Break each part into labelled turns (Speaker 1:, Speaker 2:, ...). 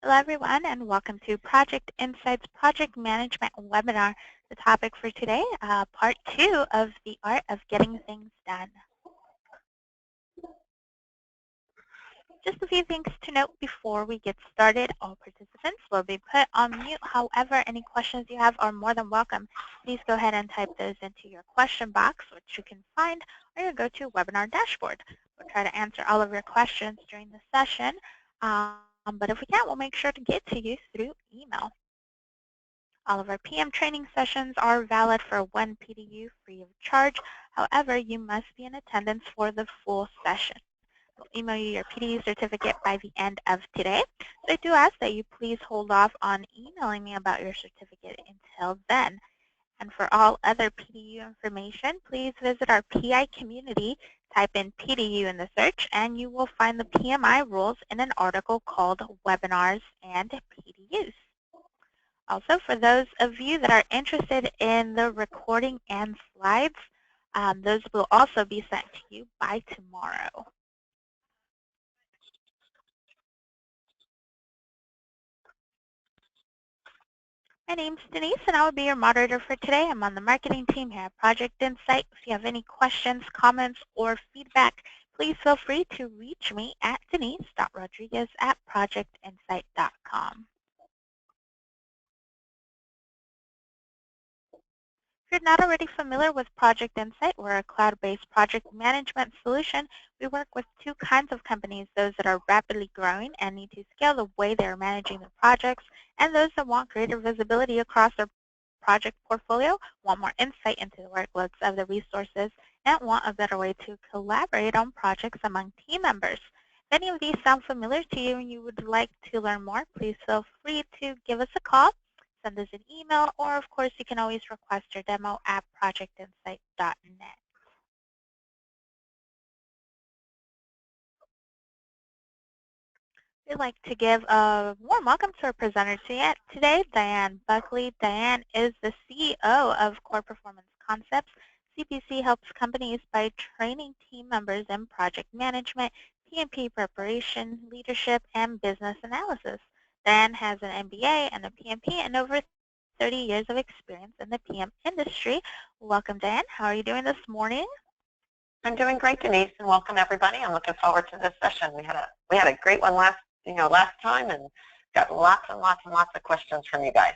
Speaker 1: Hello everyone and welcome to Project Insights Project Management webinar. The topic for today, part 2 of the art of getting things done. Just a few things to note before we get started. All participants will be put on mute. However, any questions you have are more than welcome. Please go ahead and type those into your question box, which you can find on your GoToWebinar dashboard. We'll try to answer all of your questions during the session. But if we can't, we'll make sure to get to you through email. All of our PM training sessions are valid for 1 PDU free of charge. However, you must be in attendance for the full session. We'll email you your PDU certificate by the end of today. So I do ask that you please hold off on emailing me about your certificate until then. And for all other PDU information, please visit our PI community. Type in PDU in the search, and you will find the PMI rules in an article called Webinars and PDUs. Also, for those of you that are interested in the recording and slides, those will also be sent to you by tomorrow. My name's Denise, and I will be your moderator for today. I'm on the marketing team here at Project Insight. If you have any questions, comments, or feedback, please feel free to reach me at denise.rodriguez@projectinsight.com. If you're not already familiar with Project Insight, we're a cloud-based project management solution. We work with two kinds of companies, those that are rapidly growing and need to scale the way they're managing their projects, and those that want greater visibility across their project portfolio, want more insight into the workloads of the resources, and want a better way to collaborate on projects among team members. If any of these sound familiar to you and you would like to learn more, please feel free to give us a call. Send us an email, or of course you can always request your demo at projectinsight.net. We'd like to give a warm welcome to our presenter today, Diane Buckley. Diane is the CEO of Core Performance Concepts. CPC helps companies by training team members in project management, PMP preparation, leadership, and business analysis. Diane has an MBA and a PMP and over 30 years of experience in the PM industry. Welcome, Diane. How are you doing this morning?
Speaker 2: I'm doing great, Denise, and welcome everybody. I'm looking forward to this session. We had a great one last time, and got lots and lots and lots of questions from you guys.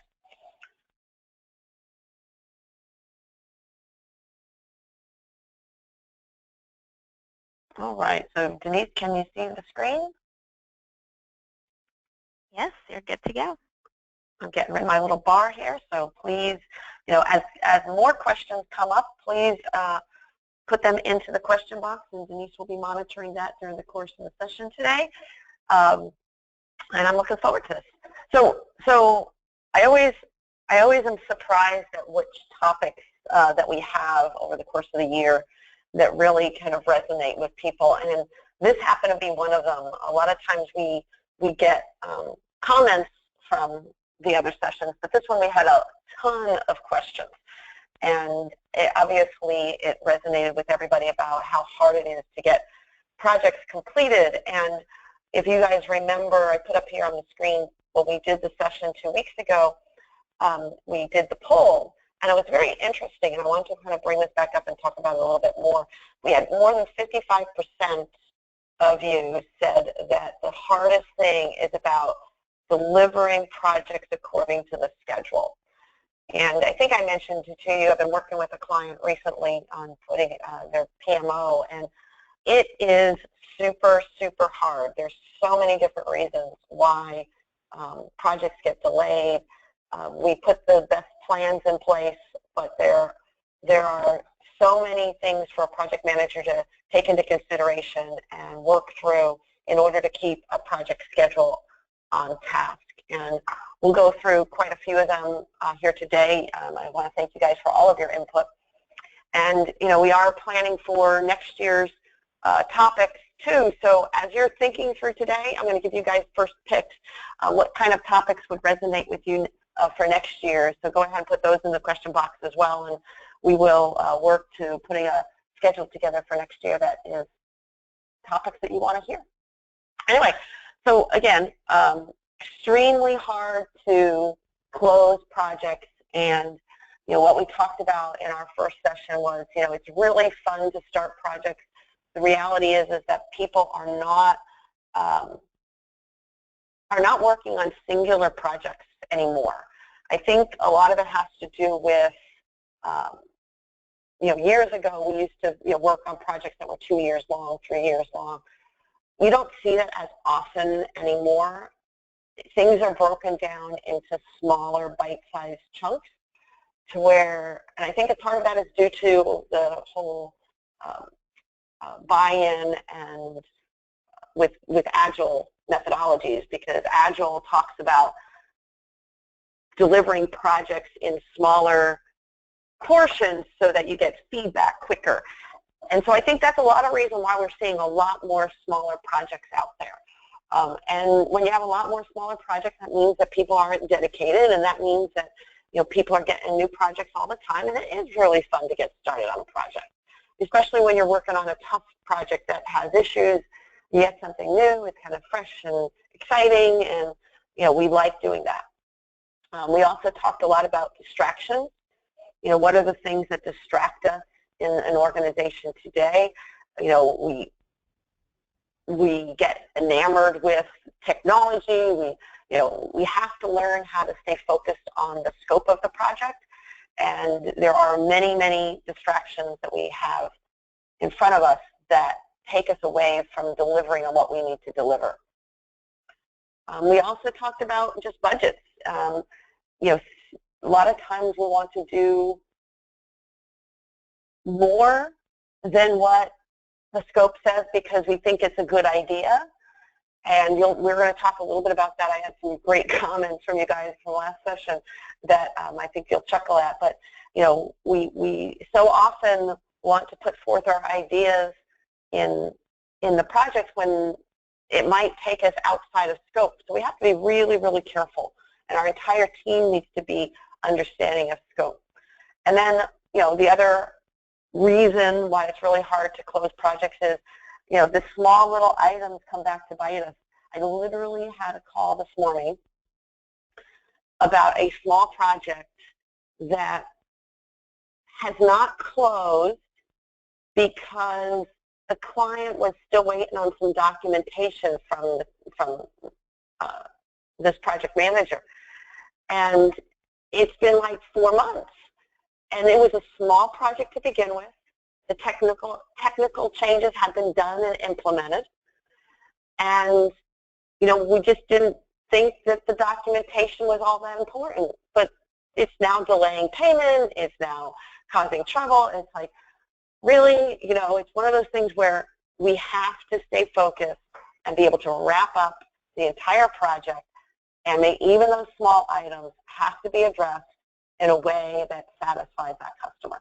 Speaker 2: All right. So, Denise, can you see the screen?
Speaker 1: Yes, you're good to go.
Speaker 2: I'm getting rid of my little bar here, so please, as more questions come up, please put them into the question box, and Denise will be monitoring that during the course of the session today. And I'm looking forward to this. So I always am surprised at which topics that we have over the course of the year that really kind of resonate with people, and this happened to be one of them. A lot of times we get comments from the other sessions, but this one we had a ton of questions, and obviously it resonated with everybody about how hard it is to get projects completed. And if you guys remember, I put up here on the screen when we did the session 2 weeks ago, we did the poll, and it was very interesting, and I want to kind of bring this back up and talk about it a little bit more. We had more than 55% of you said that the hardest thing is about delivering projects according to the schedule. And I think I mentioned to you, I've been working with a client recently on putting their PMO, and it is super, super hard. There's so many different reasons why projects get delayed. We put the best plans in place, but there are so many things for a project manager to take into consideration and work through in order to keep a project schedule on task. And we'll go through quite a few of them here today. I want to thank you guys for all of your input. And we are planning for next year's topics too. So as you're thinking through today, I'm going to give you guys first picks. What kind of topics would resonate with you for next year? So go ahead and put those in the question box as well, and we will work to putting a schedule together for next year that is topics that you want to hear. Anyway, so again, extremely hard to close projects. And what we talked about in our first session was, it's really fun to start projects. The reality is that people are not working on singular projects anymore. I think a lot of it has to do with, years ago we used to work on projects that were 2 years long, 3 years long. You don't see that as often anymore. Things are broken down into smaller bite-sized chunks to where, and I think a part of that is due to the whole buy-in and with Agile methodologies, because Agile talks about delivering projects in smaller portions so that you get feedback quicker. And so I think that's a lot of reason why we're seeing a lot more smaller projects out there. And when you have a lot more smaller projects, that means that people aren't dedicated, and that means that people are getting new projects all the time, and it is really fun to get started on a project, especially when you're working on a tough project that has issues. You get something new, it's kind of fresh and exciting, and we like doing that. We also talked a lot about distractions. What are the things that distract us in an organization today? We get enamored with technology. We have to learn how to stay focused on the scope of the project, and there are many, many distractions that we have in front of us that take us away from delivering on what we need to deliver. We also talked about just budgets. A lot of times we want to do more than what the scope says because we think it's a good idea. And we're going to talk a little bit about that. I had some great comments from you guys from last session that I think you'll chuckle at. But we so often want to put forth our ideas in the projects when it might take us outside of scope. So we have to be really, really careful. And our entire team needs to be understanding of scope. And then, the other reason why it's really hard to close projects is, the small little items come back to bite us. I literally had a call this morning about a small project that has not closed because the client was still waiting on some documentation from this project manager. And it's been like 4 months. And it was a small project to begin with. The technical changes had been done and implemented. And, we just didn't think that the documentation was all that important. But it's now delaying payment. It's now causing trouble. It's like, really, it's one of those things where we have to stay focused and be able to wrap up the entire project, and even those small items have to be addressed in a way that satisfies that customer.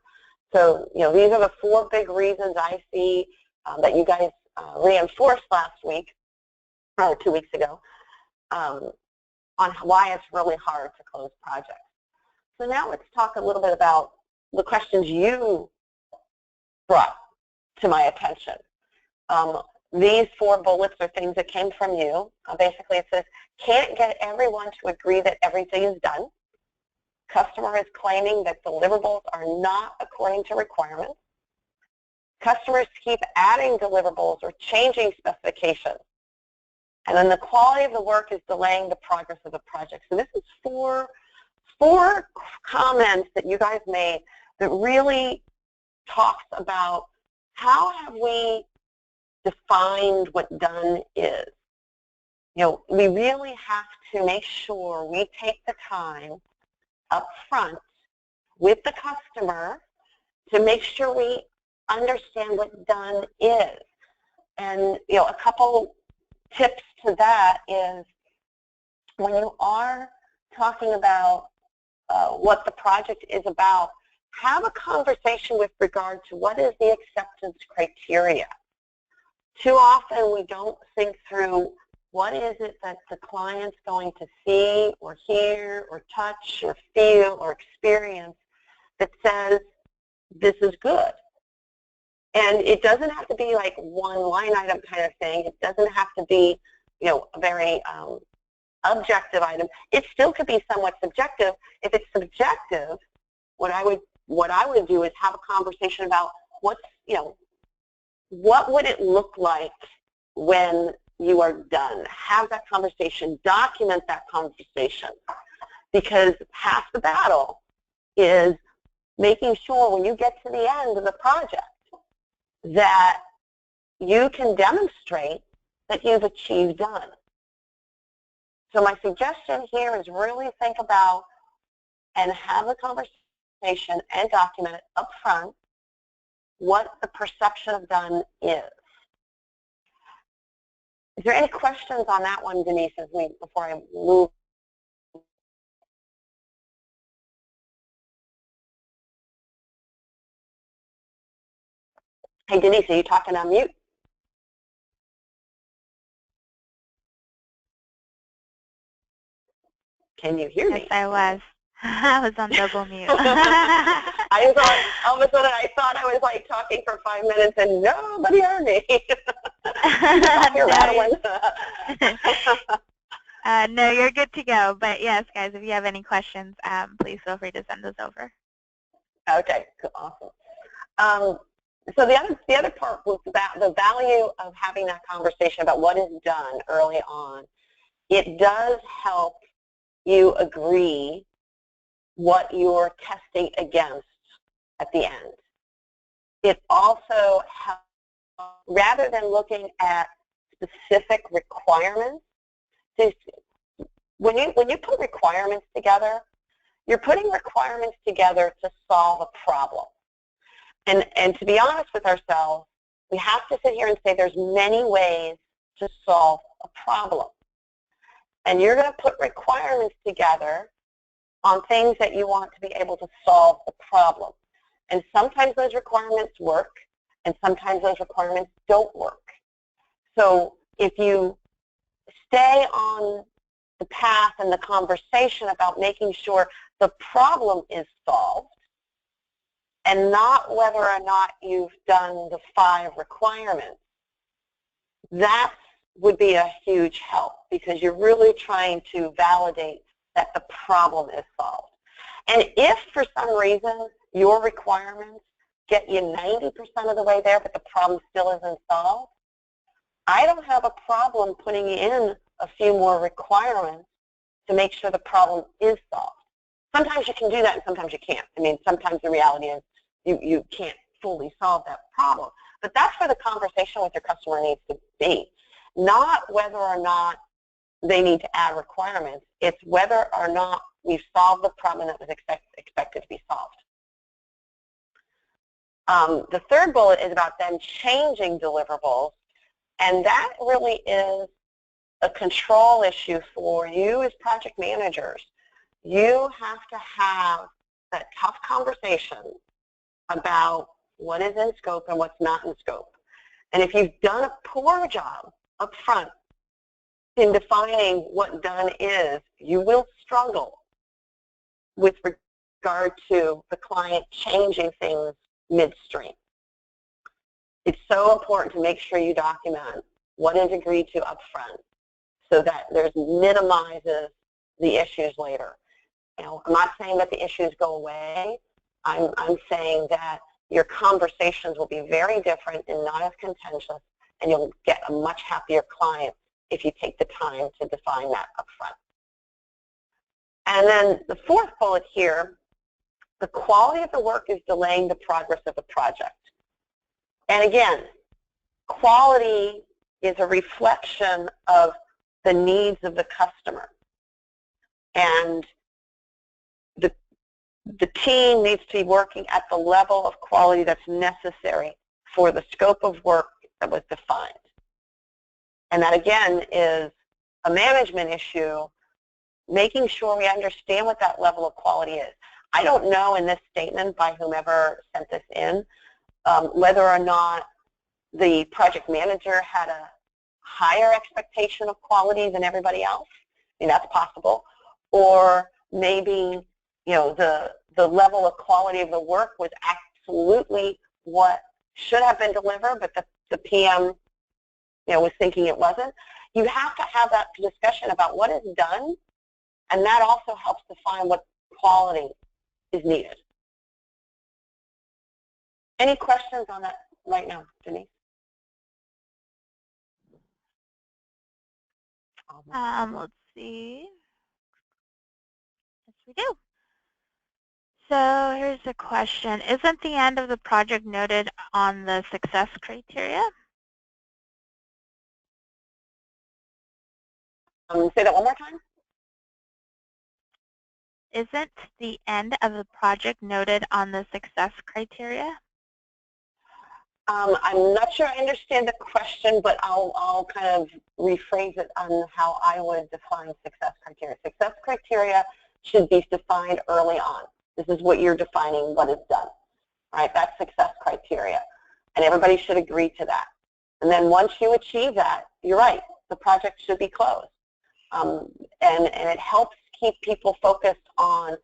Speaker 2: So, these are the 4 big reasons I see that you guys reinforced last week, or 2 weeks ago, on why it's really hard to close projects. So now let's talk a little bit about the questions you brought to my attention. These 4 bullets are things that came from you. Basically, it says, can't get everyone to agree that everything is done. Customer is claiming that deliverables are not according to requirements. Customers keep adding deliverables or changing specifications. And then the quality of the work is delaying the progress of the project. So this is four comments that you guys made that really talks about how have we defined what done is. We really have to make sure we take the time up front with the customer to make sure we understand what done is. And a couple tips to that is when you are talking about what the project is about, have a conversation with regard to what is the acceptance criteria. Too often we don't think through what is it that the client's going to see or hear or touch or feel or experience that says this is good. And it doesn't have to be like one line item kind of thing. It doesn't have to be, a very objective item. It still could be somewhat subjective. If it's subjective, what I would do is have a conversation about what would it look like when you are done. Have that conversation, document that conversation, because half the battle is making sure when you get to the end of the project that you can demonstrate that you've achieved done. So my suggestion here is really think about and have a conversation and document it up front what the perception of done is. Is there any questions on that one, Denise, before I move? Hey, Denise, are you talking on mute? Can you hear me?
Speaker 1: Yes, I was. I was on double mute.
Speaker 2: I thought, all of a sudden, I thought I was like talking for 5 minutes and nobody heard me. You're rattling.
Speaker 1: No, you're good to go. But yes, guys, if you have any questions, please feel free to send those over.
Speaker 2: Okay, awesome. So the other part was about the value of having that conversation about what is done early on. It does help you agree what you're testing against at the end. It also helps, rather than looking at specific requirements, when you put requirements together, you're putting requirements together to solve a problem. And to be honest with ourselves, we have to sit here and say there's many ways to solve a problem. And you're going to put requirements together on things that you want to be able to solve the problem. And sometimes those requirements work, and sometimes those requirements don't work. So if you stay on the path and the conversation about making sure the problem is solved, and not whether or not you've done the 5 requirements, that would be a huge help, because you're really trying to validate that the problem is solved. And if for some reason your requirements get you 90% of the way there, but the problem still isn't solved, I don't have a problem putting in a few more requirements to make sure the problem is solved. Sometimes you can do that and sometimes you can't. I mean, sometimes the reality is you can't fully solve that problem. But that's where the conversation with your customer needs to be. Not whether or not they need to add requirements. It's whether or not we've solved the problem that was expected to be solved. The third bullet is about them changing deliverables, and that really is a control issue for you as project managers. You have to have that tough conversation about what is in scope and what's not in scope. And if you've done a poor job up front in defining what done is, you will struggle with regard to the client changing things midstream. It's so important to make sure you document what is agreed to up front so that there's minimizes the issues later. You know, I'm not saying that the issues go away. I'm saying that your conversations will be very different and not as contentious, and you'll get a much happier client if you take the time to define that up front. And then the fourth bullet here, the quality of the work is delaying the progress of the project. And again, quality is a reflection of the needs of the customer. And the team needs to be working at the level of quality that's necessary for the scope of work that was defined. And that, again, is a management issue, making sure we understand what that level of quality is. I don't know in this statement by whomever sent this in whether or not the project manager had a higher expectation of quality than everybody else. I mean, that's possible. Or maybe, you know, the level of quality of the work was absolutely what should have been delivered, but the PM, you know, was thinking it wasn't. You have to have that discussion about what is done, and that also helps define what quality is needed. Any questions on that right now, Denise?
Speaker 1: Let's see. Yes, we do. So here's a question. Isn't the end of the project noted on the success criteria?
Speaker 2: Say that one more time.
Speaker 1: Isn't the end of the project noted on the success criteria?
Speaker 2: I'm not sure I understand the question, but I'll kind of rephrase it on how I would define success criteria. Success criteria should be defined early on. This is what you're defining what is done, right? That's success criteria. And everybody should agree to that. And then once you achieve that, you're right, the project should be closed. And it helps keep people focused on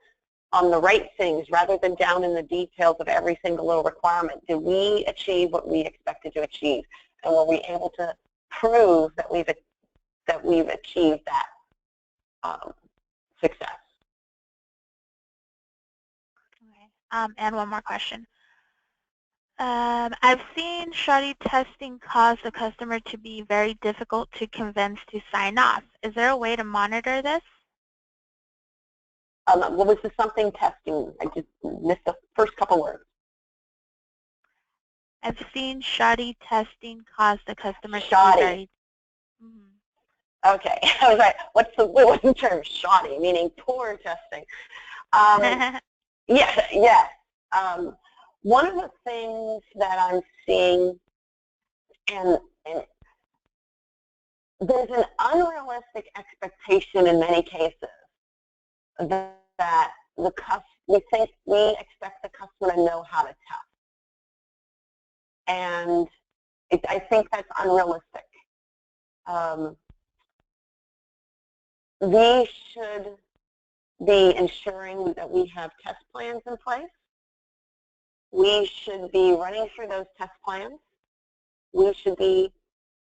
Speaker 2: the right things rather than down in the details of every single little requirement. Did we achieve what we expected to achieve? And were we able to prove that we've achieved that success?
Speaker 1: Okay. And one more question. I've seen shoddy testing cause the customer to be very difficult to convince to sign off. Is there a way to monitor this?
Speaker 2: What was the something testing? I just missed the first couple words.
Speaker 1: I've seen shoddy testing cause the customer to be very...
Speaker 2: Okay, I was like, what's the term? Shoddy, meaning poor testing. Yes. One of the things that I'm seeing, and there's an unrealistic expectation in many cases that we expect the customer to know how to test, and I think that's unrealistic. We should be ensuring that we have test plans in place. We should be running through those test plans. We should be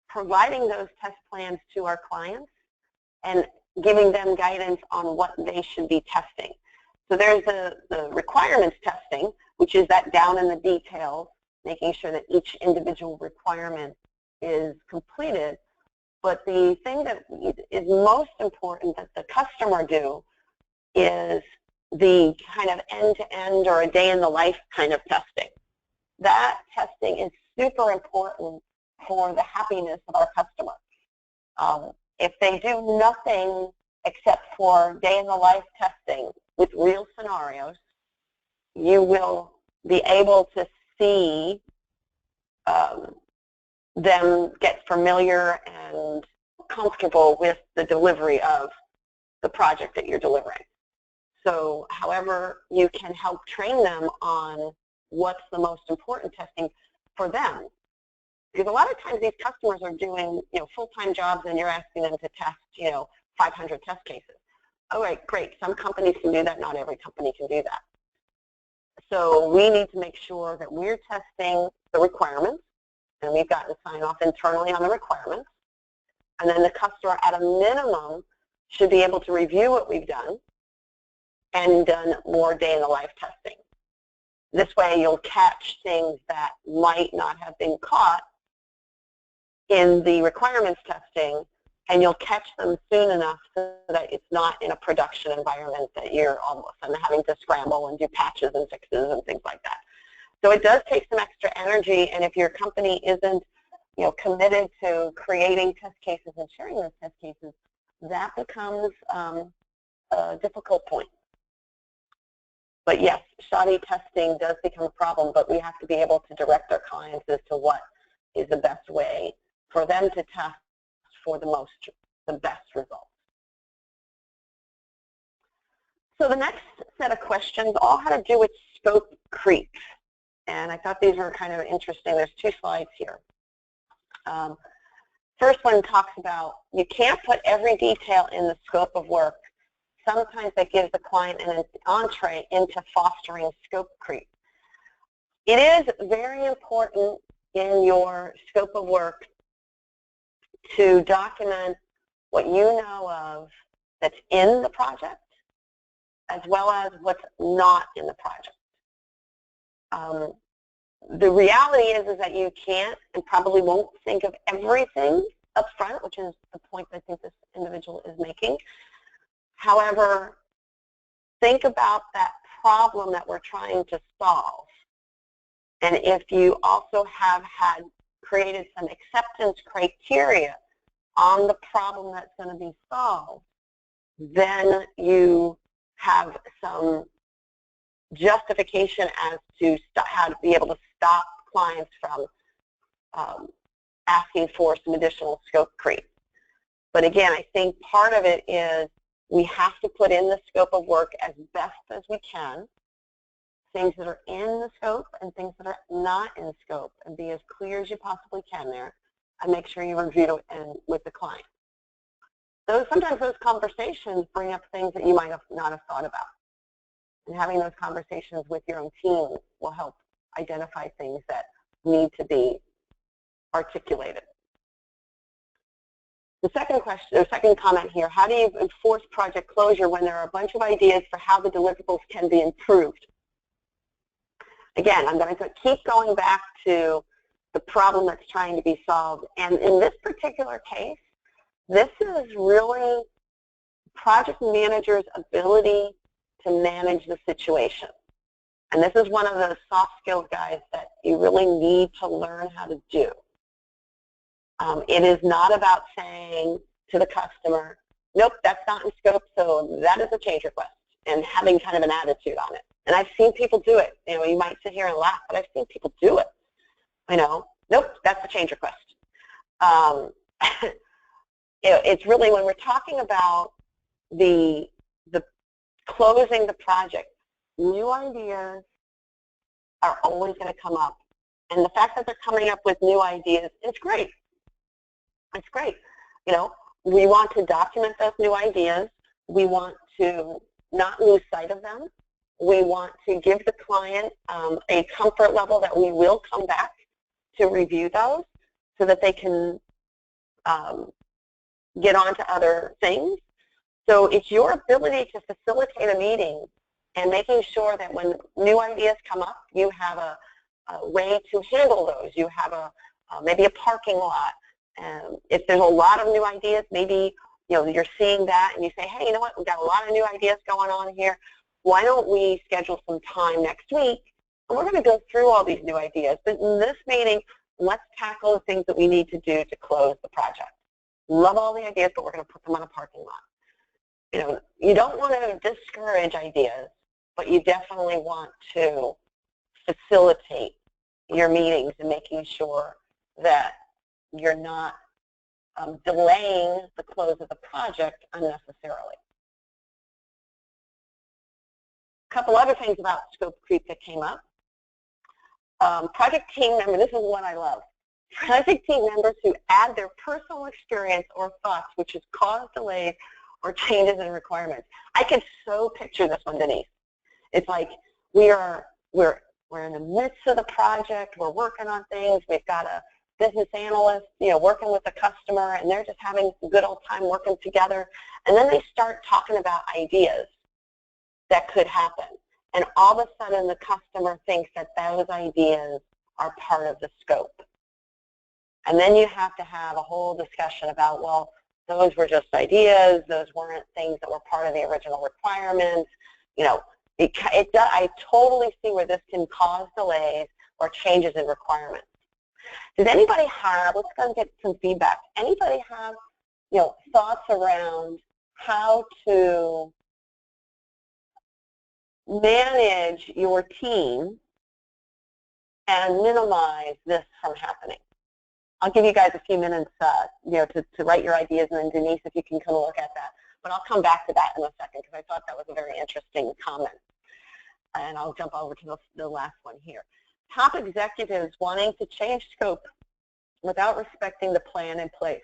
Speaker 2: providing those test plans to our clients and giving them guidance on what they should be testing. So there's the requirements testing, which is that down in the details, making sure that each individual requirement is completed. But the thing that is most important that the customer do is the kind of end-to-end or a day-in-the-life kind of testing. That testing is super important for the happiness of our customer. If they do nothing except for day-in-the-life testing with real scenarios, you will be able to see them get familiar and comfortable with the delivery of the project that you're delivering. So however you can help train them on what's the most important testing for them. Because a lot of times these customers are doing full-time jobs and you're asking them to test 500 test cases. All right, great. Some companies can do that. Not every company can do that. So we need to make sure that we're testing the requirements, and we've gotten sign-off internally on the requirements. And then the customer, at a minimum, should be able to review what we've done and done more day-in-the-life testing. This way you'll catch things that might not have been caught in the requirements testing, and you'll catch them soon enough so that it's not in a production environment that you're all of a sudden having to scramble and do patches and fixes and things like that. So it does take some extra energy, and if your company isn't committed to creating test cases and sharing those test cases, that becomes a difficult point. But yes, shoddy testing does become a problem, but we have to be able to direct our clients as to what is the best way for them to test for the best results. So the next set of questions all had to do with scope creep. And I thought these were kind of interesting. There's 2 slides here. First one talks about you can't put every detail in the scope of work. Sometimes that gives the client an entree into fostering scope creep. It is very important in your scope of work to document what you know of that's in the project, as well as what's not in the project. The reality is that you can't and probably won't think of everything up front, which is the point I think this individual is making. However, think about that problem that we're trying to solve. And if you also have had created some acceptance criteria on the problem that's going to be solved, then you have some justification as to how to be able to stop clients from asking for some additional scope creep. But again, I think part of it is we have to put in the scope of work as best as we can, things that are in the scope and things that are not in scope, and be as clear as you possibly can there, and make sure you review it with the client. Sometimes those conversations bring up things that you might not have thought about. And having those conversations with your own team will help identify things that need to be articulated. The second question, or second comment here, how do you enforce project closure when there are a bunch of ideas for how the deliverables can be improved? Again, I'm going to keep going back to the problem that's trying to be solved. And in this particular case, this is really project manager's ability to manage the situation. And this is one of the soft skills, guys, that you really need to learn how to do. It is not about saying to the customer, nope, that's not in scope, so that is a change request, and having kind of an attitude on it. And I've seen people do it. You know, you might sit here and laugh, but I've seen people do it. You know, nope, that's a change request. It's really when we're talking about the closing the project, new ideas are always going to come up. And the fact that they're coming up with new ideas is great. It's great. You know, we want to document those new ideas. We want to not lose sight of them. We want to give the client a comfort level that we will come back to review those so that they can get on to other things. So it's your ability to facilitate a meeting and making sure that when new ideas come up, you have a way to handle those. You have maybe a parking lot. If there's a lot of new ideas, maybe you're seeing that and you say, hey, you know what, we've got a lot of new ideas going on here. Why don't we schedule some time next week? And we're going to go through all these new ideas. But in this meeting, let's tackle the things that we need to do to close the project. Love all the ideas, but we're going to put them on a parking lot. You don't want to discourage ideas, but you definitely want to facilitate your meetings and making sure that you're not delaying the close of the project unnecessarily. A couple other things about scope creep that came up. Project team member, this is one I love. Project team members who add their personal experience or thoughts which has caused delays or changes in requirements. I can so picture this one, Denise. It's like we're in the midst of the project, we're working on things, we've got a business analyst, working with the customer, and they're just having a good old time working together, and then they start talking about ideas that could happen. And all of a sudden the customer thinks that those ideas are part of the scope. And then you have to have a whole discussion about, well, those were just ideas, those weren't things that were part of the original requirements. I totally see where this can cause delays or changes in requirements. Does anybody have, let's go and get some feedback, anybody have thoughts around how to manage your team and minimize this from happening? I'll give you guys a few minutes to write your ideas, and then Denise, if you can come look at that. But I'll come back to that in a second because I thought that was a very interesting comment. And I'll jump over to the last one here. Top executives wanting to change scope without respecting the plan in place.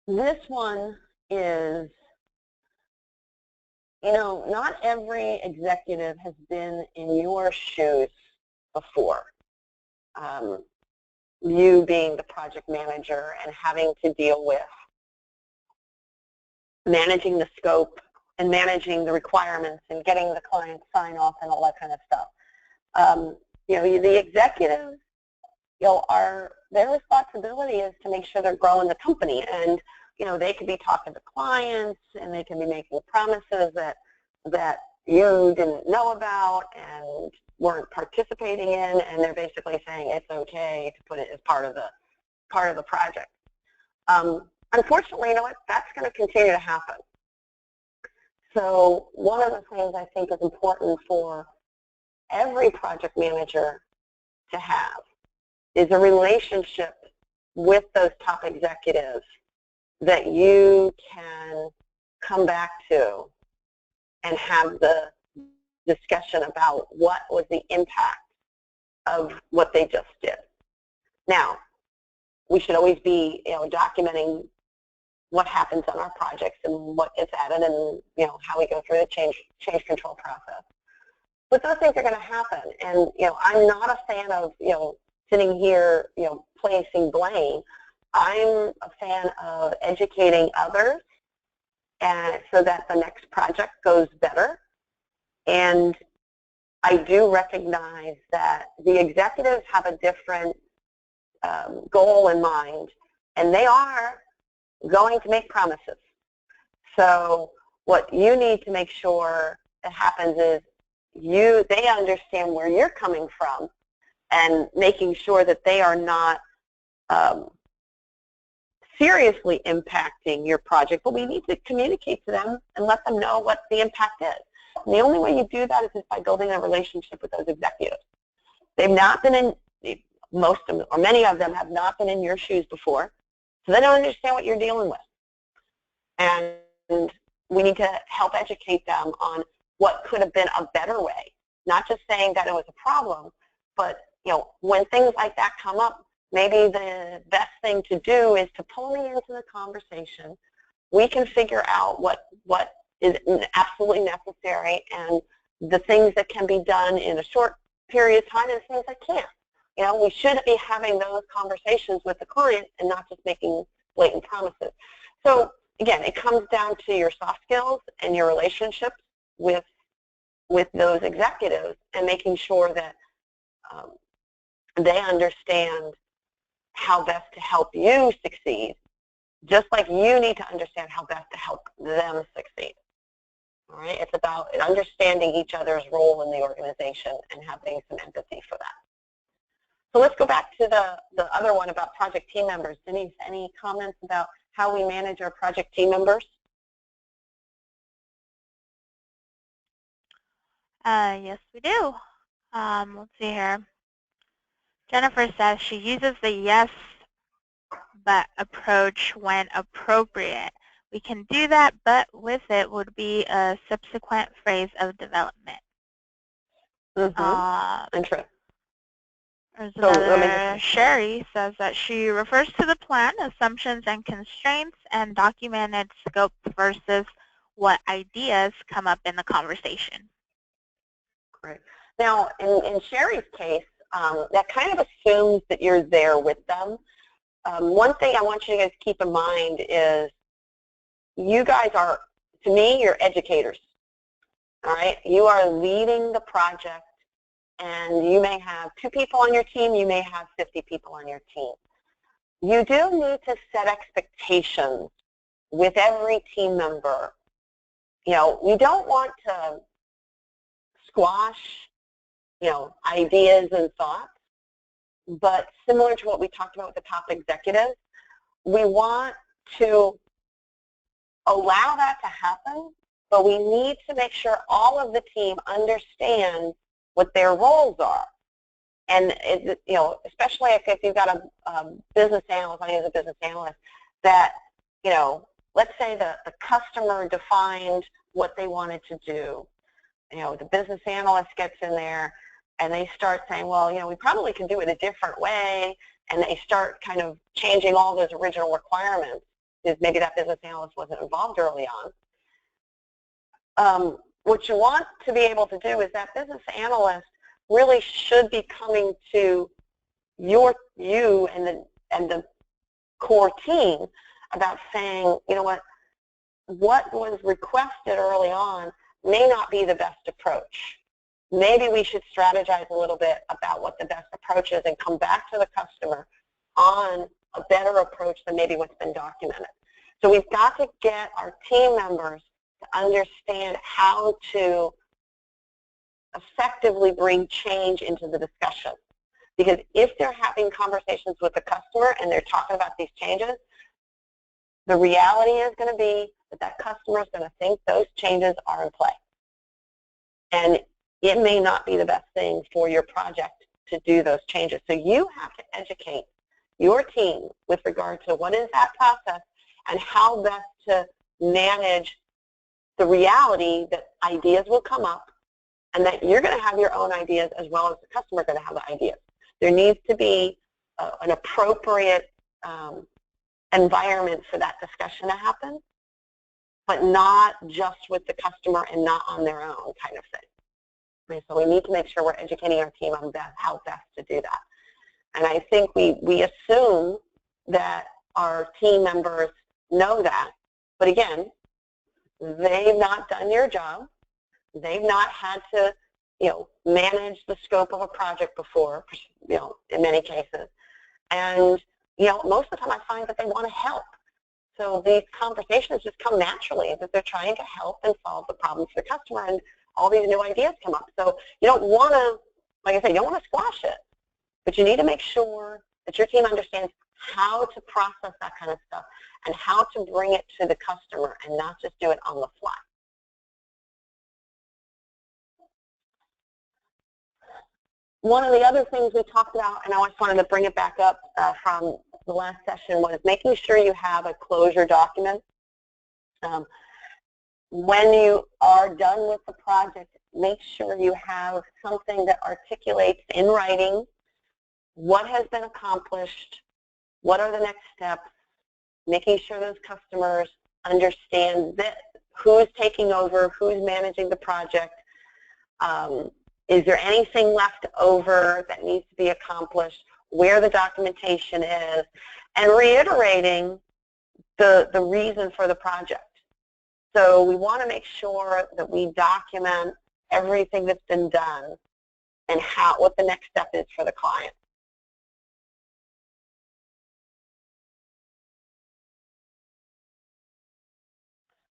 Speaker 2: This one is, not every executive has been in your shoes before. you being the project manager and having to deal with managing the scope and managing the requirements and getting the client sign off and all that kind of stuff. The executives, their responsibility is to make sure they're growing the company, and they could be talking to clients and they can be making promises that you didn't know about and weren't participating in, and they're basically saying it's okay to put it as part of the project. Unfortunately, that's going to continue to happen. So one of the things I think is important for every project manager to have is a relationship with those top executives that you can come back to and have the discussion about what was the impact of what they just did. Now, we should always be documenting what happens on our projects and what gets added and how we go through the change control process. But those things are going to happen, and I'm not a fan of sitting here placing blame. I'm a fan of educating others, and so that the next project goes better. And I do recognize that the executives have a different goal in mind, and they are going to make promises. So what you need to make sure that happens is they understand where you're coming from, and making sure that they are not seriously impacting your project, but we need to communicate to them and let them know what the impact is. And the only way you do that is just by building a relationship with those executives. They've not been in, most of them, or many of them have not been in your shoes before, so they don't understand what you're dealing with. And we need to help educate them on what could have been a better way, not just saying that it was a problem, but when things like that come up, maybe the best thing to do is to pull me into the conversation. We can figure out what is absolutely necessary and the things that can be done in a short period of time and things that can't. We should be having those conversations with the client and not just making blatant promises. So again, it comes down to your soft skills and your relationships with those executives and making sure that they understand how best to help you succeed, just like you need to understand how best to help them succeed. All right? It's about understanding each other's role in the organization and having some empathy for that. So let's go back to the other one about project team members. Denise, any comments about how we manage our project team members?
Speaker 1: Yes, we do. Let's see here. Jennifer says she uses the yes but approach when appropriate. We can do that, but with it would be a subsequent phase of development.
Speaker 2: Interesting.
Speaker 1: There's another, Sherry says that she refers to the plan, assumptions, and constraints, and documented scope versus what ideas come up in the conversation.
Speaker 2: Great. Now, in Sherry's case, that kind of assumes that you're there with them. One thing I want you guys to keep in mind is you guys are, to me, you're educators. All right? You are leading the project, and you may have 2 people on your team, you may have 50 people on your team. You do need to set expectations with every team member. We don't want to squash, ideas and thoughts, but similar to what we talked about with the top executives, we want to allow that to happen, but we need to make sure all of the team understands what their roles are. And, especially if you've got a business analyst, I use a business analyst, that, let's say the customer defined what they wanted to do. The business analyst gets in there and they start saying, well, we probably can do it a different way, and they start kind of changing all those original requirements, because maybe that business analyst wasn't involved early on. What you want to be able to do is that business analyst really should be coming to you and the core team about saying, you know what was requested early on may not be the best approach. Maybe we should strategize a little bit about what the best approach is and come back to the customer on a better approach than maybe what's been documented. So we've got to get our team members to understand how to effectively bring change into the discussion. Because if they're having conversations with the customer and they're talking about these changes, the reality is going to be that that customer is going to think those changes are in play. And it may not be the best thing for your project to do those changes. So you have to educate your team with regard to what is that process and how best to manage the reality that ideas will come up and that you're going to have your own ideas as well as the customer is going to have the ideas. There needs to be an appropriate environment for that discussion to happen, but not just with the customer and not on their own kind of thing. Okay, so we need to make sure we're educating our team on how best to do that. And I think we assume that our team members know that, but again, they've not done their job. They've not had to, manage the scope of a project before, in many cases. And, most of the time I find that they want to help. So these conversations just come naturally, that they're trying to help and solve the problems for the customer, and all these new ideas come up. So you don't want to, like I said, you don't want to squash it, but you need to make sure that your team understands how to process that kind of stuff and how to bring it to the customer and not just do it on the fly. One of the other things we talked about, and I just wanted to bring it back up from the last session, was making sure you have a closure document. When you are done with the project, make sure you have something that articulates in writing what has been accomplished, what are the next steps, making sure those customers understand that who's taking over, who's managing the project, is there anything left over that needs to be accomplished, where the documentation is, and reiterating the reason for the project. So we want to make sure that we document everything that's been done and what the next step is for the client.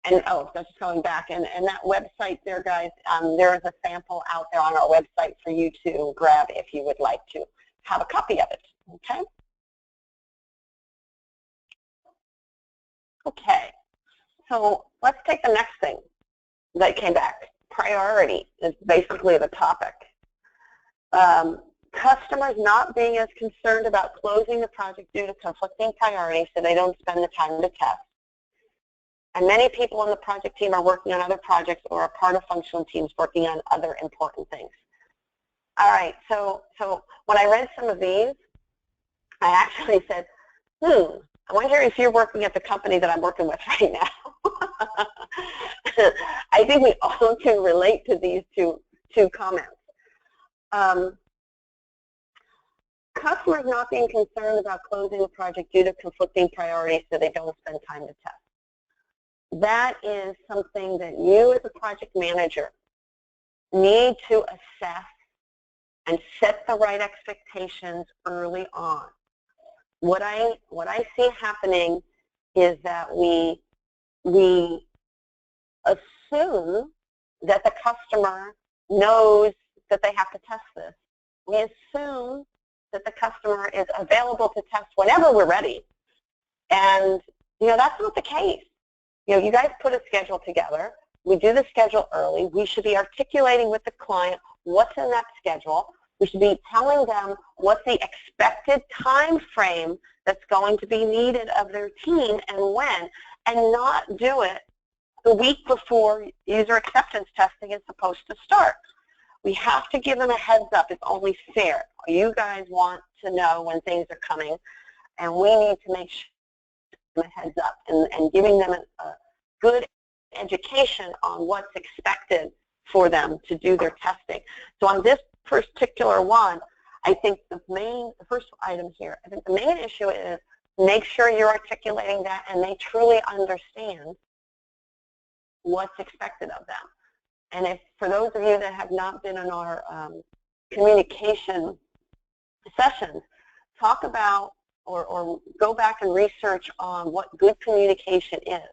Speaker 2: And that's just going back, and that website there, guys, there is a sample out there on our website for you to grab if you would like to have a copy of it, okay? Okay, so let's take the next thing that came back. Priority is basically the topic. Customers not being as concerned about closing the project due to conflicting priorities, so they don't spend the time to test. And many people on the project team are working on other projects or are part of functional teams working on other important things. All right, so when I read some of these, I actually said, I wonder if you're working at the company that I'm working with right now. I think we all can relate to these two comments. Customers not being concerned about closing a project due to conflicting priorities so they don't spend time to test. That is something that you as a project manager need to assess and set the right expectations early on. What I see happening is that we assume that the customer knows that they have to test this. We assume that the customer is available to test whenever we're ready. And, that's not the case. You guys put a schedule together. We do the schedule early. We should be articulating with the client what's in that schedule. We should be telling them what's the expected time frame that's going to be needed of their team and when, and not do it the week before user acceptance testing is supposed to start. We have to give them a heads up. It's only fair. You guys want to know when things are coming, and we need to make sure a heads up and giving them a good education on what's expected for them to do their testing. So on this particular one, I think the first item here, I think the main issue is make sure you're articulating that and they truly understand what's expected of them. And if, for those of you that have not been in our communication sessions, talk about or go back and research on what good communication is.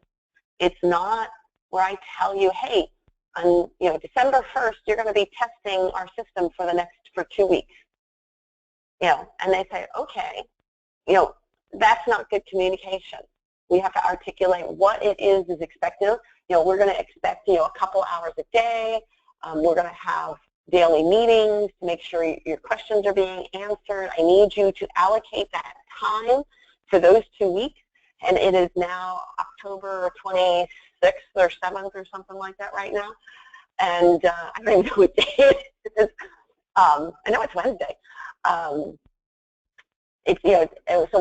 Speaker 2: It's not where I tell you, hey, on December 1st, you're going to be testing our system for 2 weeks. And they say, okay, that's not good communication. We have to articulate what it is expected. We're going to expect, a couple hours a day. We're going to have daily meetings to make sure your questions are being answered. I need you to allocate that time for those 2 weeks. And it is now October 26th or 7th or something like that right now. And I don't even know what day it is. I know it's Wednesday. So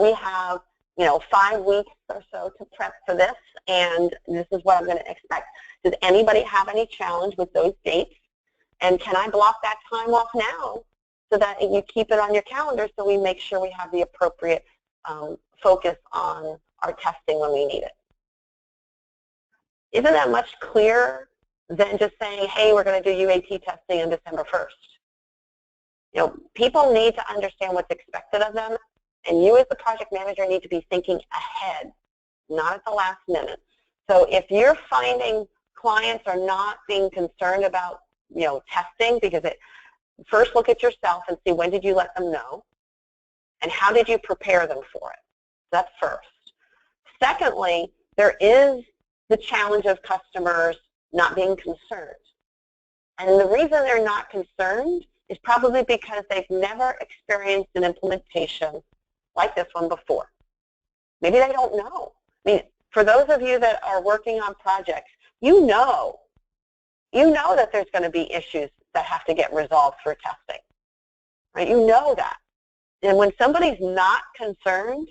Speaker 2: we have 5 weeks or so to prep for this, and this is what I'm going to expect. Does anybody have any challenge with those dates? And can I block that time off now so that you keep it on your calendar so we make sure we have the appropriate focus on our testing when we need it? Isn't that much clearer than just saying, hey, we're going to do UAT testing on December 1st? People need to understand what's expected of them, and you as the project manager need to be thinking ahead, not at the last minute. So if you're finding clients are not being concerned about, testing, because first look at yourself and see when did you let them know, and how did you prepare them for it? That's first. Secondly, there is the challenge of customers not being concerned. And the reason they're not concerned is probably because they've never experienced an implementation like this one before. Maybe they don't know. I mean, for those of you that are working on projects, you know that there's going to be issues that have to get resolved for testing, right? You know that. And when somebody's not concerned,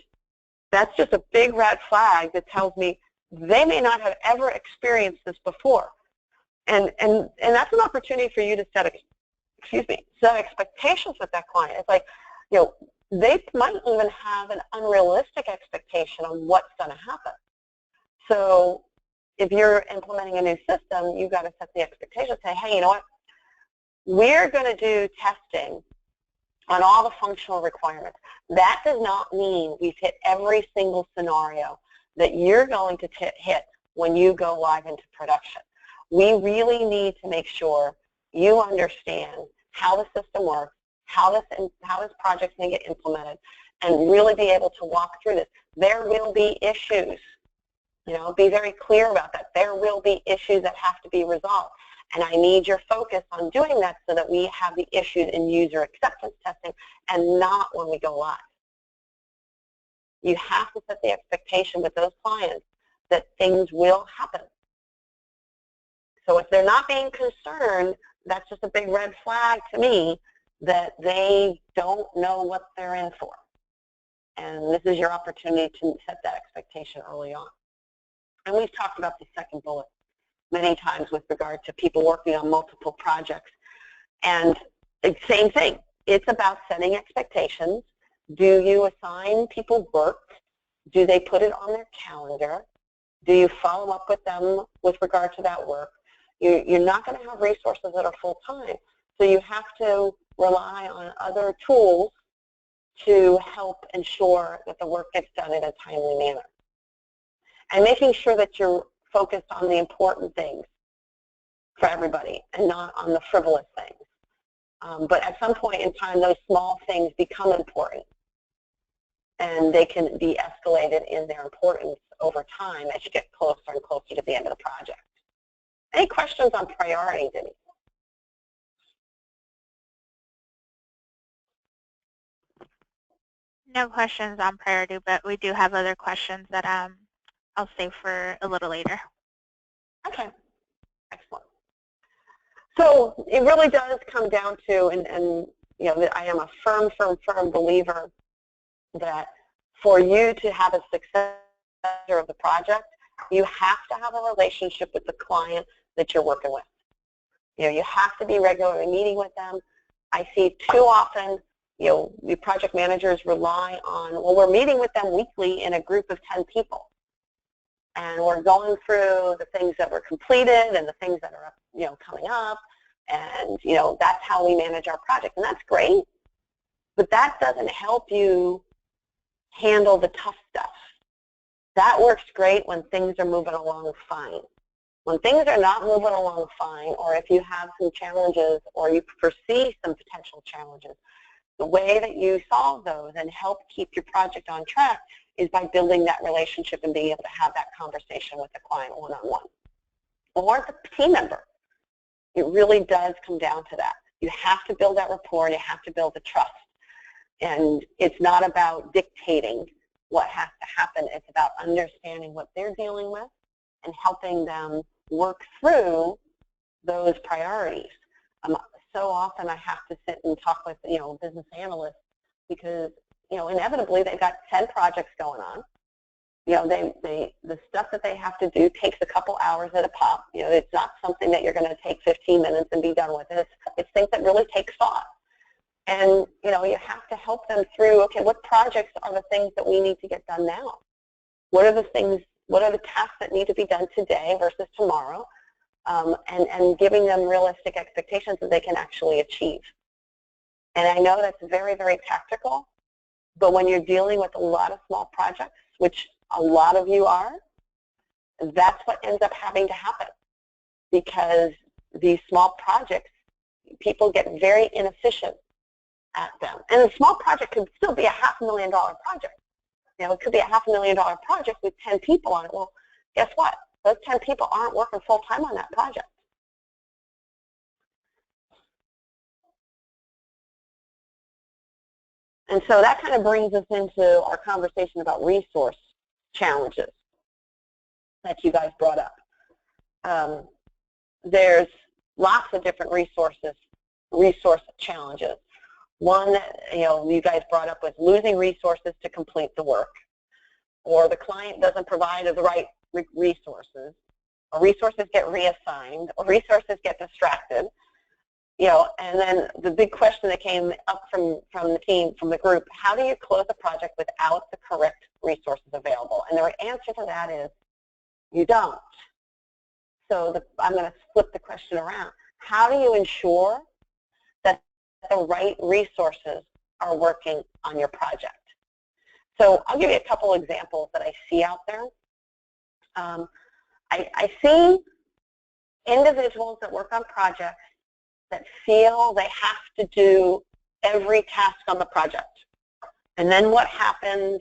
Speaker 2: that's just a big red flag that tells me they may not have ever experienced this before. And that's an opportunity for you to set expectations with that client. It's like, they might even have an unrealistic expectation on what's going to happen. So if you're implementing a new system, you've got to set the expectation, say, hey, you know what? We're going to do testing on all the functional requirements. That does not mean we've hit every single scenario that you're going to hit when you go live into production. We really need to make sure you understand how the system works, how this project's going to get implemented, and really be able to walk through this. There will be issues. Be very clear about that. There will be issues that have to be resolved. And I need your focus on doing that so that we have the issues in user acceptance testing and not when we go live. You have to set the expectation with those clients that things will happen. So if they're not being concerned, that's just a big red flag to me that they don't know what they're in for. And this is your opportunity to set that expectation early on. And we've talked about the second bullet many times with regard to people working on multiple projects. And same thing. It's about setting expectations. Do you assign people work? Do they put it on their calendar? Do you follow up with them with regard to that work? You're not going to have resources that are full-time, so you have to rely on other tools to help ensure that the work gets done in a timely manner. And making sure that you're focused on the important things for everybody and not on the frivolous things. But at some point in time, those small things become important, and they can be escalated in their importance over time as you get closer and closer to the end of the project. Any questions on priority, Denise?
Speaker 1: No questions on priority, but we do have other questions that I'll save for a little later.
Speaker 2: Okay, excellent. So it really does come down to, and I am a firm believer that for you to have a success of the project, you have to have a relationship with the client that you're working with. You have to be regularly meeting with them. I see too often the project managers rely on, well, we're meeting with them weekly in a group of 10 people. And we're going through the things that were completed and the things that are, coming up. And, that's how we manage our project. And that's great. But that doesn't help you handle the tough stuff. That works great when things are moving along fine. When things are not moving along fine, or if you have some challenges or you foresee some potential challenges, the way that you solve those and help keep your project on track is by building that relationship and being able to have that conversation with the client one-on-one or the team member. It really does come down to that. You have to build that rapport and you have to build the trust. And it's not about dictating what has to happen. It's about understanding what they're dealing with and helping them work through those priorities. So often I have to sit and talk with, business analysts because, inevitably they've got 10 projects going on. The stuff that they have to do takes a couple hours at a pop. It's not something that you're going to take 15 minutes and be done with it. It's things that really take thought. And, you have to help them through, okay, what projects are the things that we need to get done now? What are the tasks that need to be done today versus tomorrow? And giving them realistic expectations that they can actually achieve. And I know that's very, very tactical, but when you're dealing with a lot of small projects, which a lot of you are, that's what ends up having to happen. Because these small projects, people get very inefficient at them. And a small project could still be a $500,000 project. It could be a $500,000 project with 10 people on it. Well, guess what? Those 10 people aren't working full-time on that project. And so that kind of brings us into our conversation about resource challenges that you guys brought up. There's lots of different resource challenges. One that you guys brought up was losing resources to complete the work, or the client doesn't provide the right resources, or resources get reassigned, or resources get distracted. And then the big question that came up from the team, from the group, how do you close a project without the correct resources available? And the answer to that is you don't. So I'm going to flip the question around. How do you ensure that the right resources are working on your project? So I'll give you a couple examples that I see out there. I see individuals that work on projects that feel they have to do every task on the project. And then what happens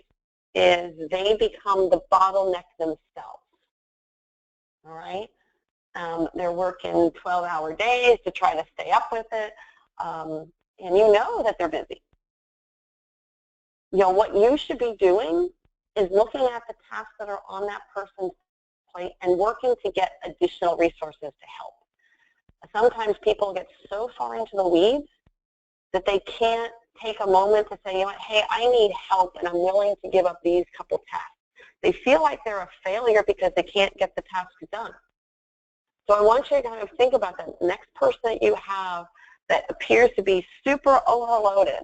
Speaker 2: is they become the bottleneck themselves. All right? They're working 12-hour days to try to stay up with it, and that they're busy. What you should be doing is looking at the tasks that are on that person's plate and working to get additional resources to help. Sometimes people get so far into the weeds that they can't take a moment to say, hey, I need help and I'm willing to give up these couple tasks. They feel like they're a failure because they can't get the tasks done. So I want you to kind of think about that next person that you have that appears to be super overloaded.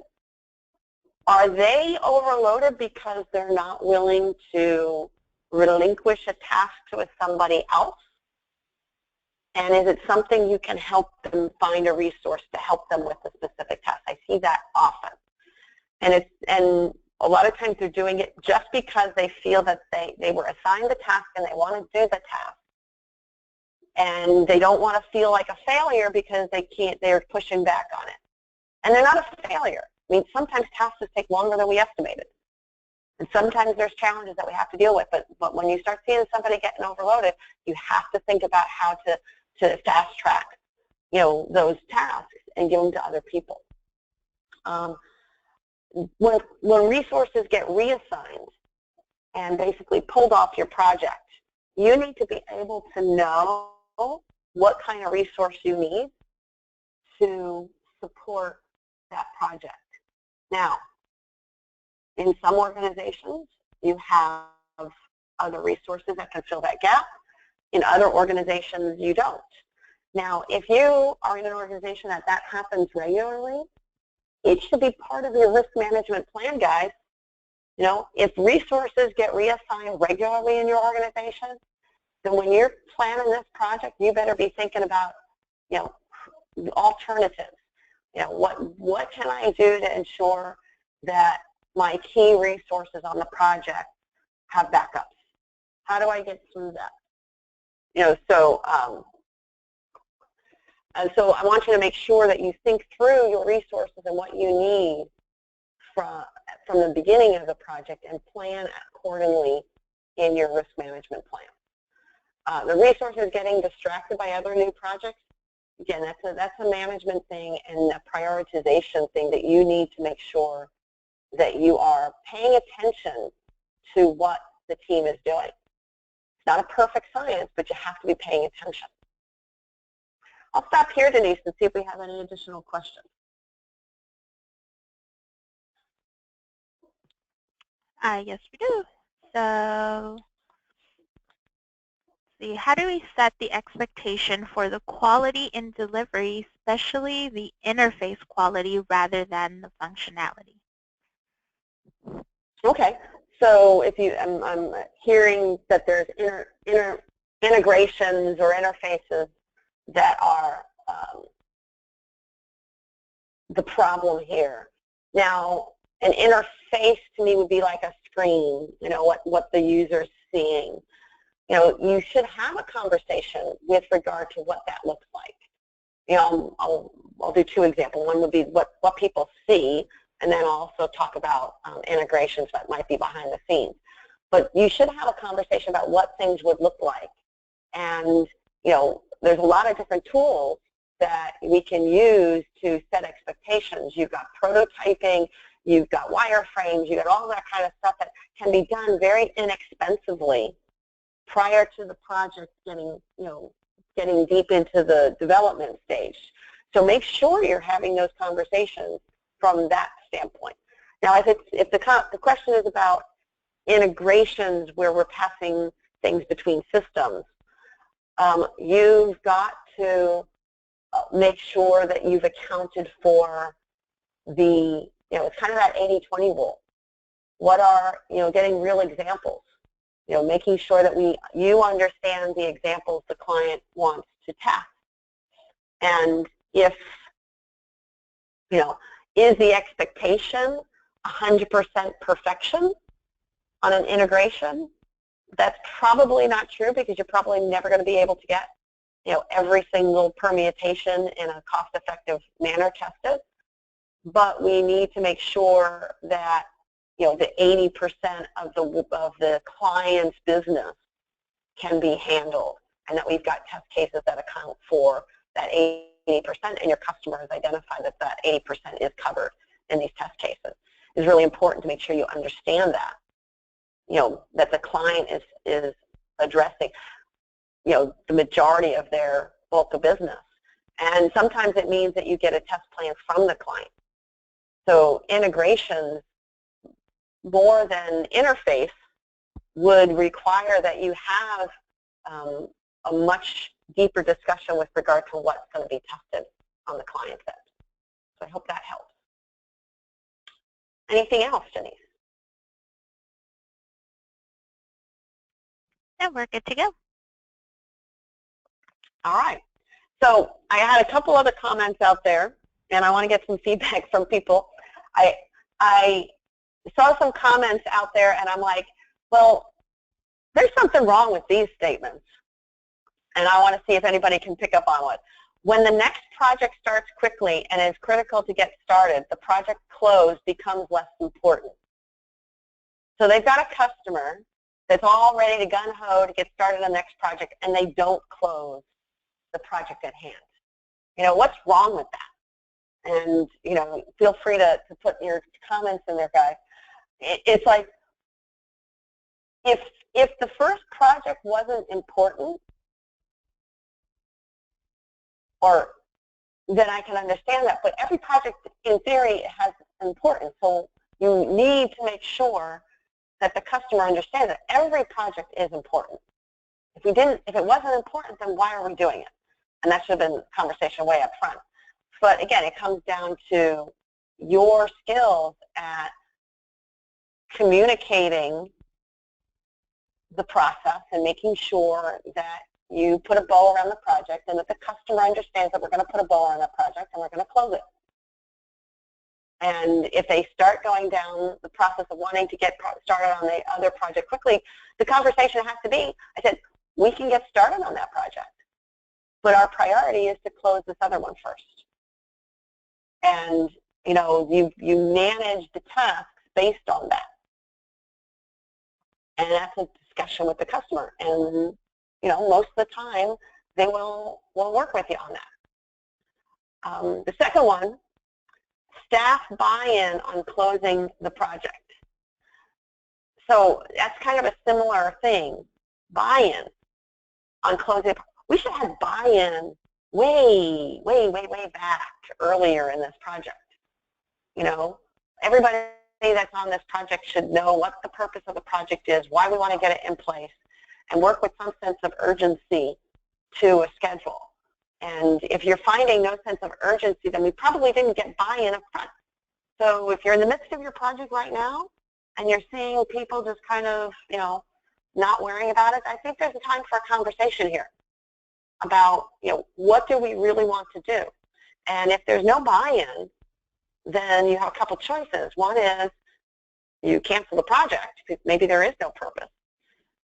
Speaker 2: Are they overloaded because they're not willing to relinquish a task to somebody else? And is it something you can help them find a resource to help them with a specific task? I see that often. And a lot of times they're doing it just because they feel that they were assigned the task and they want to do the task. And they don't want to feel like a failure because they're pushing back on it. And they're not a failure. I mean, sometimes tasks take longer than we estimated. And sometimes there's challenges that we have to deal with. But when you start seeing somebody getting overloaded, you have to think about how to fast track, those tasks and give them to other people. When resources get reassigned and basically pulled off your project, you need to be able to know what kind of resource you need to support that project. Now, in some organizations, you have other resources that can fill that gap. In other organizations, you don't. Now, if you are in an organization that happens regularly, It should be part of your risk management plan, guys. You know, if resources get reassigned regularly in your organization, then when you're planning this project, you better be thinking about, you know, alternatives. You know, what can I do to ensure that my key resources on the project have backups? How do I get through that? You know, so I want you to make sure that you think through your resources and what you need from the beginning of the project and plan accordingly in your risk management plan. The resources getting distracted by other new projects, again, that's a management thing and a prioritization thing that you need to make sure that you are paying attention to what the team is doing. It's not a perfect science, but you have to be paying attention. I'll stop here, Denise, and see if we have any additional questions.
Speaker 1: Yes, we do. So, see, how do we set the expectation for the quality in delivery, especially the interface quality rather than the functionality?
Speaker 2: Okay, so if you, I'm hearing that there's integrations or interfaces that are the problem here. Now, an interface to me would be like a screen, you know, what the user's seeing. You know, you should have a conversation with regard to what that looks like. You know, I'll do two examples. One would be what people see, and then I'll also talk about integrations that might be behind the scenes. But you should have a conversation about what things would look like. And, you know, there's a lot of different tools that we can use to set expectations. You've got prototyping, you've got wireframes, you've got all that kind of stuff that can be done very inexpensively prior to the project getting, you know, getting deep into the development stage. So make sure you're having those conversations from that standpoint. Now, if the question is about integrations where we're passing things between systems, you've got to make sure that you've accounted for the, you know, it's kind of that 80-20 rule. What are, you know, getting real examples, you know, making sure that you understand the examples the client wants to test. And if, you know, is the expectation 100% perfection on an integration? That's probably not true, because you're probably never going to be able to get, you know, every single permutation in a cost-effective manner tested. But we need to make sure that, you know, the 80% of the client's business can be handled, and that we've got test cases that account for that 80%, and your customer has identified that that 80% is covered in these test cases. It's really important to make sure you understand that, you know, that the client is addressing, you know, the majority of their bulk of business. And sometimes it means that you get a test plan from the client. So integrations, more than interface, would require that you have a much deeper discussion with regard to what's going to be tested on the client's end. So I hope that helps. Anything else, Denise?
Speaker 1: Yeah, we're good to go.
Speaker 2: All right. So I had a couple other comments out there, and I want to get some feedback from people. I saw some comments out there, and I'm like, well, there's something wrong with these statements, and I want to see if anybody can pick up on it. When the next project starts quickly and is critical to get started, the project close becomes less important. So they've got a customer that's all ready to gung-ho to get started on the next project, and they don't close the project at hand. You know, what's wrong with that? And, you know, feel free to put your comments in there, guys. It's like, if the first project wasn't important, or then I can understand that. But every project, in theory, has importance. So you need to make sure that the customer understands that every project is important. If it wasn't important, then why are we doing it? And that should have been a conversation way up front. But again, it comes down to, your skills at communicating the process and making sure that you put a bow around the project and that the customer understands that we're going to put a bow around the project and we're going to close it. And if they start going down the process of wanting to get started on the other project quickly, the conversation has to be, I said, we can get started on that project, but our priority is to close this other one first. And you manage the tasks based on that. And that's a discussion with the customer. And most of the time they will work with you on that. The second one, staff buy-in on closing the project. So that's kind of a similar thing, buy-in on closing. We should have buy-in way back earlier in this project. Everybody that's on this project should know what the purpose of the project is, why we want to get it in place, and work with some sense of urgency to a schedule. And if you're finding no sense of urgency, then we probably didn't get buy-in up front. So if you're in the midst of your project right now and you're seeing people just kind of, not worrying about it, I think there's a time for a conversation here about, what do we really want to do? And if there's no buy-in, then you have a couple choices. One is you cancel the project because maybe there is no purpose.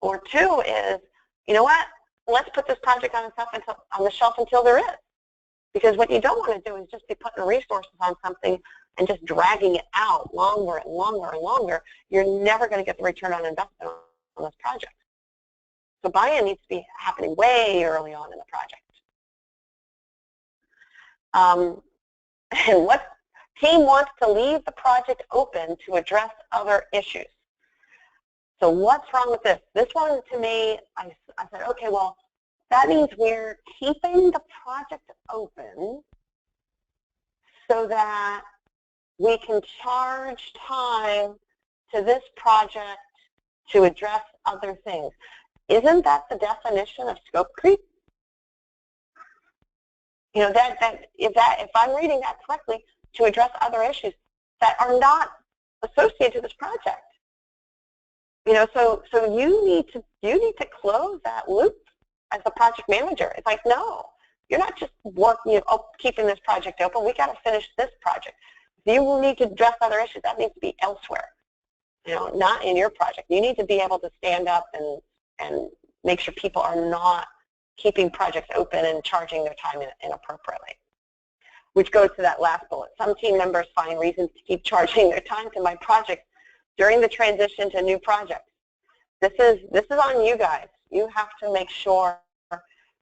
Speaker 2: Or two is, you know what, let's put this project on the shelf until there is. Because what you don't want to do is just be putting resources on something and just dragging it out longer and longer and longer. You're never going to get the return on investment on this project. So buy-in needs to be happening way early on in the project. And what team wants to leave the project open to address other issues? So what's wrong with this? This one, to me, I said, okay, well, that means we're keeping the project open so that we can charge time to this project to address other things. Isn't that the definition of scope creep? If I'm reading that correctly, to address other issues that are not associated to this project. So you need to close that loop as the project manager. It's like, no, you're not just working, keeping this project open. We got to finish this project. If you will need to address other issues, that needs to be elsewhere, not in your project. You need to be able to stand up and make sure people are not keeping projects open and charging their time inappropriately. Which goes to that last bullet. Some team members find reasons to keep charging their time to my project during the transition to new projects. This is on you guys. You have to make sure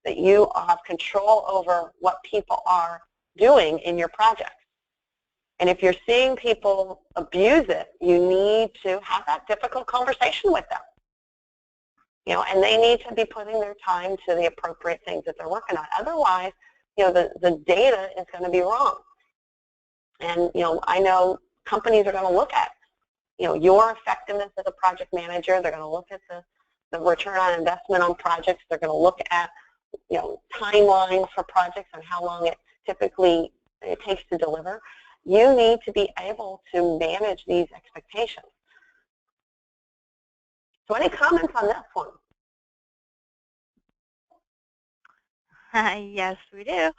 Speaker 2: that you have control over what people are doing in your project. And if you're seeing people abuse it, you need to have that difficult conversation with them. And they need to be putting their time to the appropriate things that they're working on. Otherwise, the data is going to be wrong. And, I know companies are going to look at, your effectiveness as a project manager. They're going to look at the return on investment on projects. They're going to look at, timelines for projects and how long it typically takes to deliver. You need to be able to manage these expectations. So any comments on this one?
Speaker 1: Yes, we do.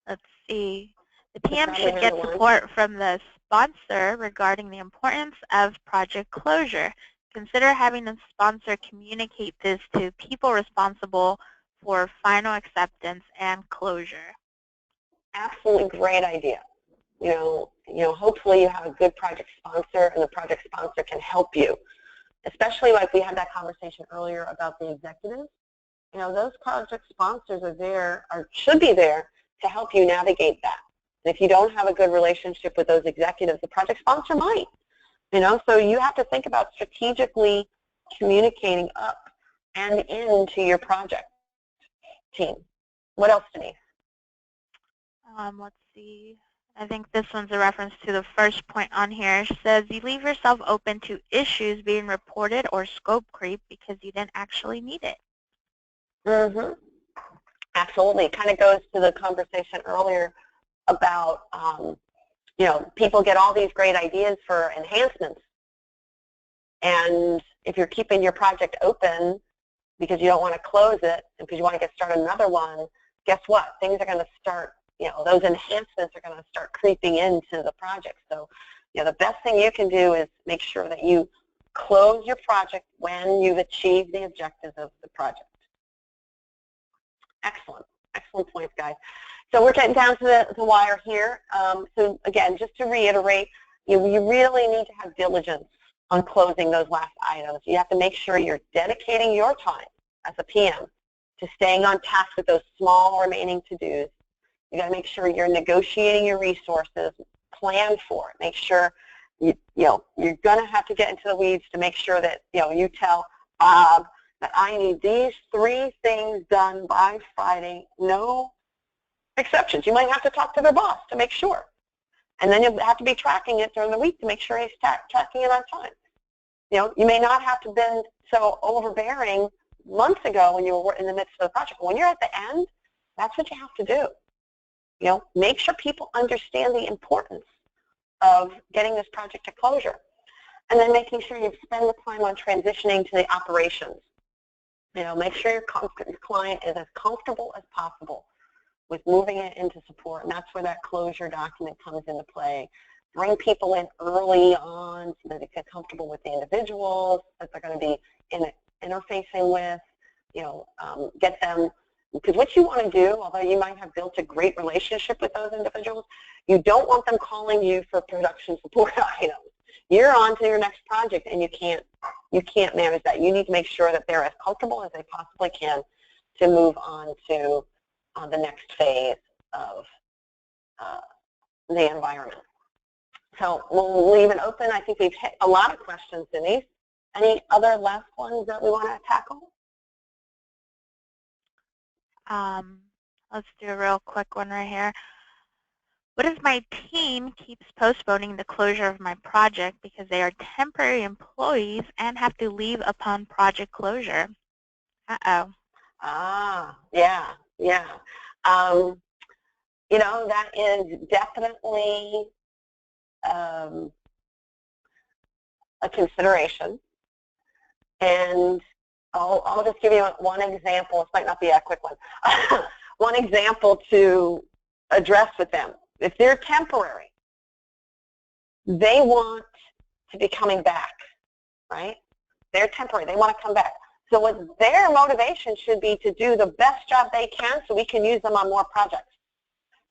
Speaker 1: Let's see. The PM should get support from the sponsor regarding the importance of project closure. Consider having the sponsor communicate this to people responsible for final acceptance and closure.
Speaker 2: Absolutely great idea. Hopefully you have a good project sponsor and the project sponsor can help you. Especially like we had that conversation earlier about the executives. Those project sponsors are there, or should be there, to help you navigate that. And if you don't have a good relationship with those executives, the project sponsor might. So you have to think about strategically communicating up and into your project team. What else, Denise?
Speaker 1: Let's see. I think this one's a reference to the first point on here. It says you leave yourself open to issues being reported or scope creep because you didn't actually need it.
Speaker 2: Mm-hmm. Absolutely. It kind of goes to the conversation earlier about People get all these great ideas for enhancements. And if you're keeping your project open because you don't want to close it and because you want to get started another one, guess what? Things are going to start, those enhancements are going to start creeping into the project. So, the best thing you can do is make sure that you close your project when you've achieved the objectives of the project. Excellent. Excellent points, guys. So we're getting down to the wire here. So again, just to reiterate, you really need to have diligence on closing those last items. You have to make sure you're dedicating your time as a PM to staying on task with those small remaining to-dos. You got to make sure you're negotiating your resources, plan for it. Make sure you're going to have to get into the weeds to make sure that you tell Bob that I need these 3 things done by Friday, no exceptions. You might have to talk to their boss to make sure. And then you'll have to be tracking it during the week to make sure he's tracking it on time. You may not have to have been so overbearing months ago when you were in the midst of the project. When you're at the end, that's what you have to do. Make sure people understand the importance of getting this project to closure. And then making sure you spend the time on transitioning to the operations. Make sure your client is as comfortable as possible with moving it into support, and that's where that closure document comes into play. Bring people in early on so that they get comfortable with the individuals that they're going to be interfacing with, get them, because what you want to do, although you might have built a great relationship with those individuals, you don't want them calling you for production support items. You're on to your next project, and you can't manage that. You need to make sure that they're as comfortable as they possibly can to move on to the next phase of the environment. So we'll leave it open. I think we've hit a lot of questions, Denise. Any other last ones that we want to tackle?
Speaker 1: Let's do a real quick one right here. What if my team keeps postponing the closure of my project because they are temporary employees and have to leave upon project closure? Uh-oh.
Speaker 2: Yeah. That is definitely a consideration. And I'll just give you one example. This might not be a quick one. One example to address with them. If they're temporary, they want to be coming back, right? They're temporary. They want to come back. So what their motivation should be to do the best job they can so we can use them on more projects.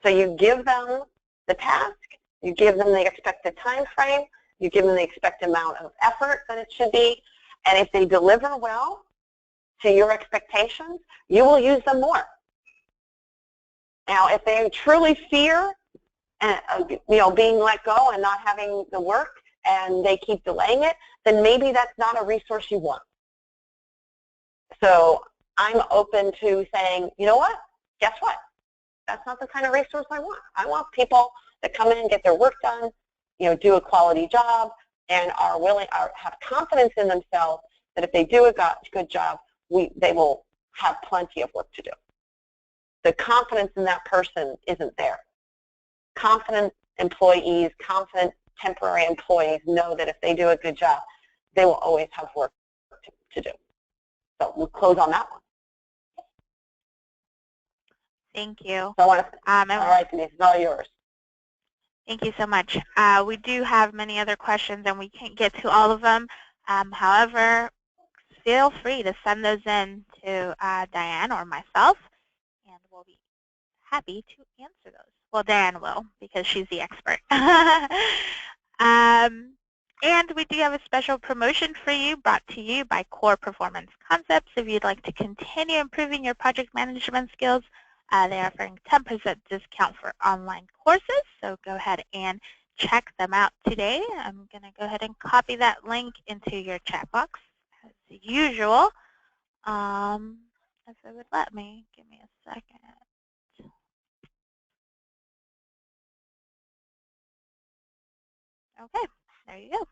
Speaker 2: So you give them the task, you give them the expected time frame, you give them the expected amount of effort that it should be, and if they deliver well to your expectations, you will use them more. Now, if they truly fear being let go and not having the work and they keep delaying it, then maybe that's not a resource you want. So I'm open to saying, you know what, guess what? That's not the kind of resource I want. I want people that come in and get their work done, do a quality job, and have confidence in themselves that if they do a good job, they will have plenty of work to do. The confidence in that person isn't there. Confident employees, confident temporary employees know that if they do a good job, they will always have work to do. So we'll close on that one.
Speaker 1: Thank you.
Speaker 2: So all right, Denise, it's all yours.
Speaker 1: Thank you so much. We do have many other questions, and we can't get to all of them. However, feel free to send those in to Diane or myself, and we'll be happy to answer those. Well, Diane will, because she's the expert. And we do have a special promotion for you brought to you by Core Performance Concepts. If you'd like to continue improving your project management skills, they're offering 10% discount for online courses. So go ahead and check them out today. I'm going to go ahead and copy that link into your chat box as usual. If it would let me, give me a second. Okay, there you go.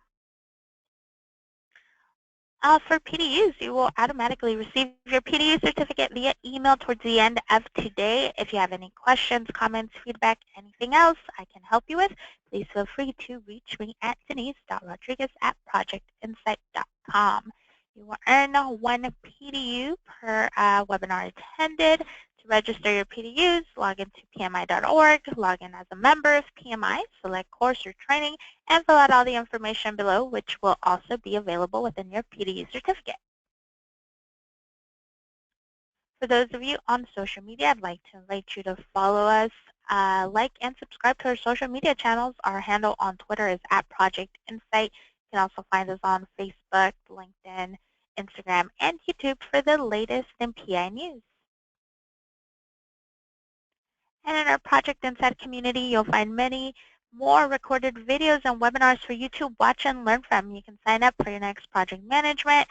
Speaker 1: For PDUs, you will automatically receive your PDU certificate via email towards the end of today. If you have any questions, comments, feedback, anything else I can help you with, please feel free to reach me at denise.rodriguez@projectinsight.com. You will earn 1 PDU per webinar attended. To register your PDUs, log into pmi.org, log in as a member of PMI, select course or training, and fill out all the information below, which will also be available within your PDU certificate. For those of you on social media, I'd like to invite you to follow us, like and subscribe to our social media channels. Our handle on Twitter is @Project Insight. You can also find us on Facebook, LinkedIn, Instagram, and YouTube for the latest in PI news. And in our Project Insight community, you'll find many more recorded videos and webinars for you to watch and learn from. You can sign up for your next project management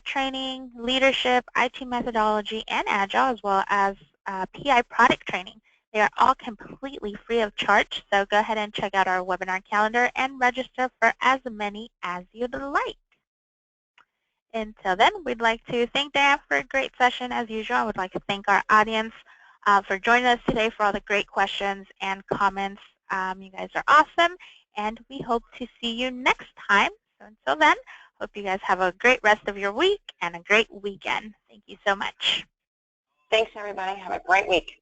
Speaker 1: training, leadership, IT methodology, and Agile, as well as PI product training. They are all completely free of charge, so go ahead and check out our webinar calendar and register for as many as you'd like. Until then, we'd like to thank Diane for a great session as usual. I would like to thank our audience for joining us today, for all the great questions and comments. You guys are awesome, and we hope to see you next time. So until then, hope you guys have a great rest of your week and a great weekend. Thank you so much.
Speaker 2: Thanks, everybody. Have a great week.